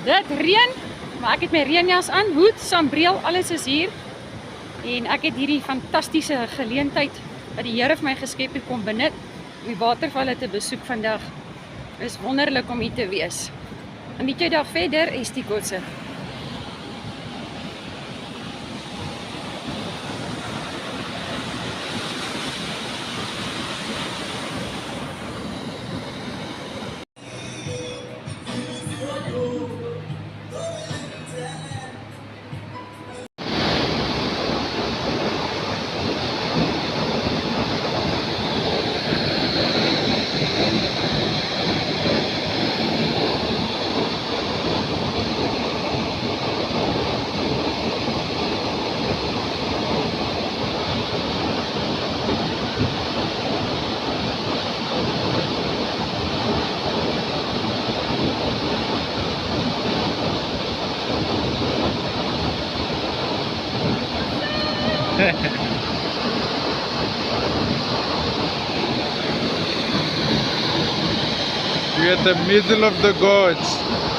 Dit reën, maar ek het my reënjas aan, hoed, sambreel, alles is hier. En ek het hierdie fantastiese geleentheid wat die Here vir my geskep het kom benut om die watervalle te besoek vandag. Dit is wonderlik om hier te wees. En weet jy daar verder is die kotse. We're at the middle of the gorge.